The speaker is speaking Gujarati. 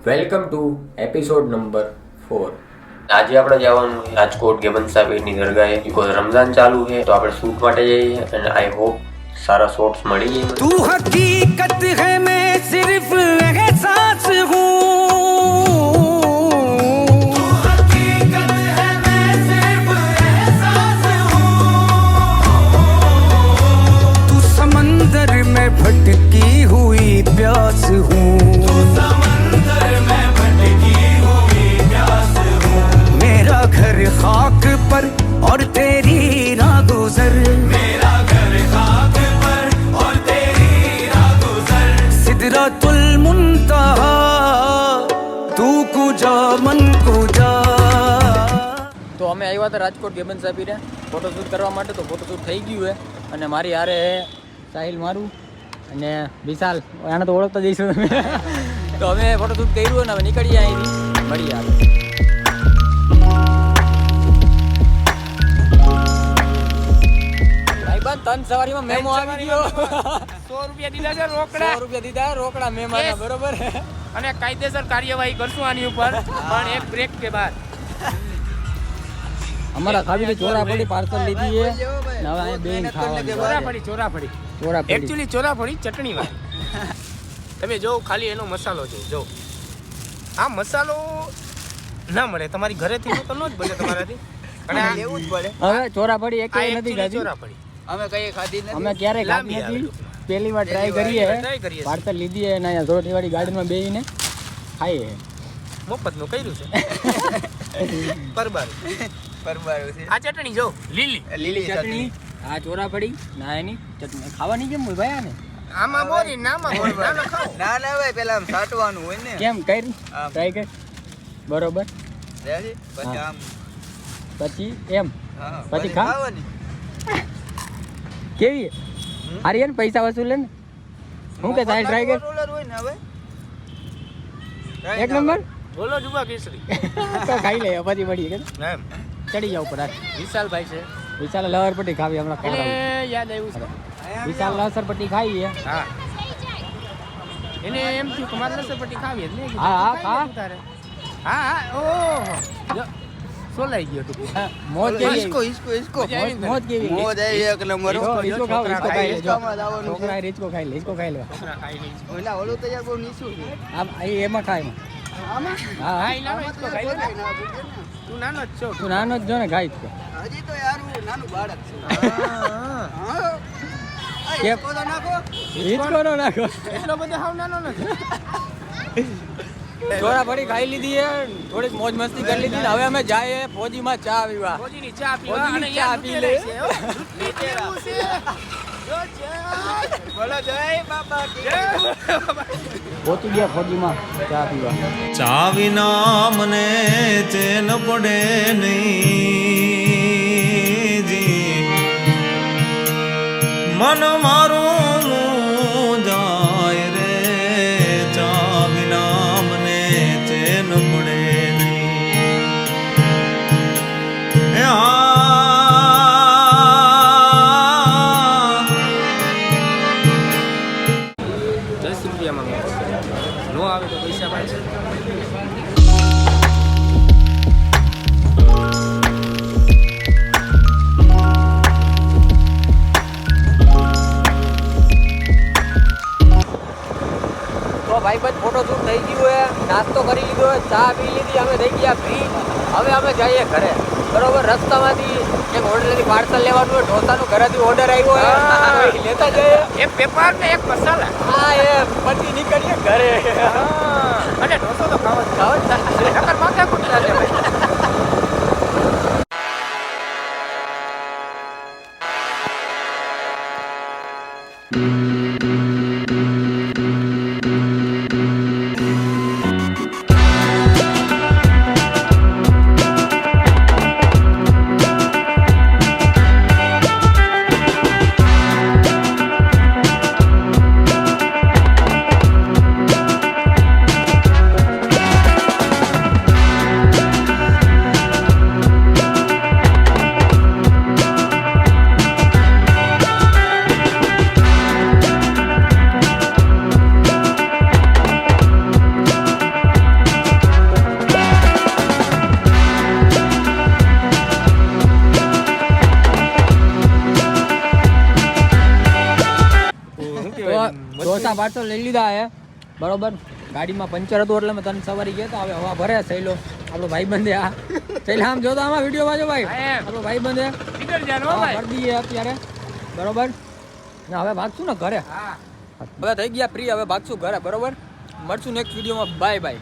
Welcome to episode number 4. આજે આપણે જવાનું છે રાજકોટ ગેબન સાહેબની દરગાહે. બીકોઝ રમઝાન ચાલુ છે તો આપણે શૂટ માટે જઈએ અને આઈ હોપ સારા શોટ્સ મળી જાય. તું હકીકત હે મેં સિર્ફ એહસાસ હું समंदर में भटकी हुई प्यास हूँ मेरा घर खाक पर और तेरी राह गुजर मेरा घर खाक पर और तेरी राह गुजर सिदरतुल मुंतहा तू कुजा मन कुजा. તો અમે આવ્યા હતા રાજકોટ ગેબન સાહેબીને ફોટોશૂટ કરવા માટે. તો ફોટોશૂટ થઈ ગયું છે અને મારી હારે સાહિલ મારું અને વિશાલ, આને તો ઓળખતા જઈશું તમે. તો અમે ફોટોશૂટ કર્યું અને હવે નીકળીએ અહીંથી, મળીએ આગળ. ભાઈબંધ તન સવારીમાં મેમો આવી ગયો. 100 રૂપિયા દીધા છે રોકડા. 100 રૂપિયા દીધા રોકડા મહેમાનના, બરોબર. અને કાયદેસર કાર્યવાહી કરશું આની ઉપર, પણ એક બ્રેક કે બાદ. અમારા ખાવી ચોરાફળી પાર્સલ લીધી છે ને હવે અહીંયા બેન ખાવાનું. ચોરાફળી એકચ્યુઅલી ચોરાફળી ચટણી વાળી. તમે જો ખાલી એનો મસાલો છે, જો આ મસાલો ના મળે તમારી ઘરેથી તો ન જ બને તમારાથી, અને આ લેવું જ પડે. હવે ચોરાફળી એક નથી ખાધી. ચોરાફળી અમે કઈ ખાધી નથી, અમે ક્યારેય ખાધી નથી, પહેલી વાર ટ્રાય કરીએ. પાર્સલ લીધી અને અહીંયા જોરથીવાળી ગાર્ડનમાં બેસીને ખાઈએ. મફતનું કર્યું છે. પરબારું પરબારું છે. આ ચટણી જો લીલી લીલી ચટણી, આ ચોરાફળી ના એની ચટણી ખાવાની કેમ હોય ભાઈ આને? આમાં બોરી નામાં બોરી ના ખાઓ. ના ના ભાઈ પેલા આમ સાટવાનું હોય ને. કેમ કરી ટ્રાય કર, બરોબર. રેડી? પછી આમ પછી એમ હા, પછી ખા. ખાવાની. કેવી હારી ને પૈસા વસૂલે ને? હું કે સાહેબ ટ્રાય કર. રોલર હોય ને હવે એક નંબર. બોલો જુબા કેસરી. તો ખાઈ લે પછી મળીએ કે એમ ચડી જાવ ઉપર. વિશાલભાઈ છે વિશાલ લહરપટ્ટી ખાવી હમણાં એને ખાવા. યાદ આવ્યું છે. વિશાલ લસરપટ્ટી ખાઈએ. હા એને એમ થયું કે મારે લસણપટ્ટી ખાવી જ નહીં. હા, હા, ખા. હા હા ઓહો જો, સોલાઈ ગયો તું. મોજ કેવી ઈસકો ઈસકો ઈસકો મજા આવી ને? મોજ કેવી મોજ આવી એક નંબર. ઈસકો ખાવ, ઈસકો ખાઈ લે. જો ઈસકોમાં જ આવવાનું છે. છોકરા ઈસકો ખાઈ લે, ઈસકો ખાઈ લે. છોકરા ખાઈ નહીં. ઓલા ઓલું તો યાર બહુ નીચું છે. આમ એમાં ખાય એમાં. આમાં હા ખાઈ લાવો, ઈસકો ખાઈ લે. ના ભૂગે ને. તું નાનો જ છો. તું નાનો જ જો ને ખાઈ જ તો. હજી તો યાર હું નાનું બાળક છું. હા. હા. આ કેમ? ઈસકો તો નાખો. ઈસકો નો નાખો. એટલો બધો હાવ નાનો નથી. ચોરાફળી ખાઈ લીધી છે, થોડીક મોજ મસ્તી કરી લીધી ને હવે અમે જાય ફોજીમાં ચા પીવા. ફોજીની ચા પીવા ફોજીની અને ચા યા પી લૂંટેલા લે. છે, હો. લૂંટેલું છે. જો જય. બોલો જય બાબા કી. જય. પહોંચી ગયા ફોજીમાં ચા પીવા. ચા વિના મને ચેન પડે નહીં જી, મન મારું જાય રે, ચા વિના મને ચેન પડે નહીં. આ 10 રૂપિયામાં નો આવે તો પૈસા પાછા. તો ભાઈબંધ ફોટોશૂટ થઈ ગયું હોય, નાસ્તો કરી લીધો હોય, ચા પી લીધી, અમે થઈ ગયા ફ્રી. હવે અમે જઈએ ઘરે, બરોબર. રસ્તામાંથી એક હોટેલથી પાર્સલ લેવાનું હોય, ઢોસાનું ઘરેથી ઓર્ડર આવ્યો હોય, તો એ લેતા જઈએ. એક પેપર ને એક મસાલા. હા એ પછી નીકળીએ ઘરે. અને ઢોસો તો ખાવો જ ખાવ જ ના. નકર માથા કૂટ લાગે ભાઈ. ઢોસા પાર્સલ લઈ લીધા હે બરોબર. ગાડીમાં પંચર હતું એટલે મેં તને સવારી ગયા હતા. હવે હવા ભરે સહેલો આપણો ભાઈ બંધે આ સહેલ આમ જોતો આમાં વિડીયોમાં જો ભાઈ આપણો ભાઈ બંધે કરી દઈએ અત્યારે બરોબર ને હવે ભાગશું ને ઘરે. હવે થઈ ગયા ફ્રી, હવે ભાગશું ઘરે બરોબર. મળશું નેક્સ્ટ વિડીયોમાં. Bye bye.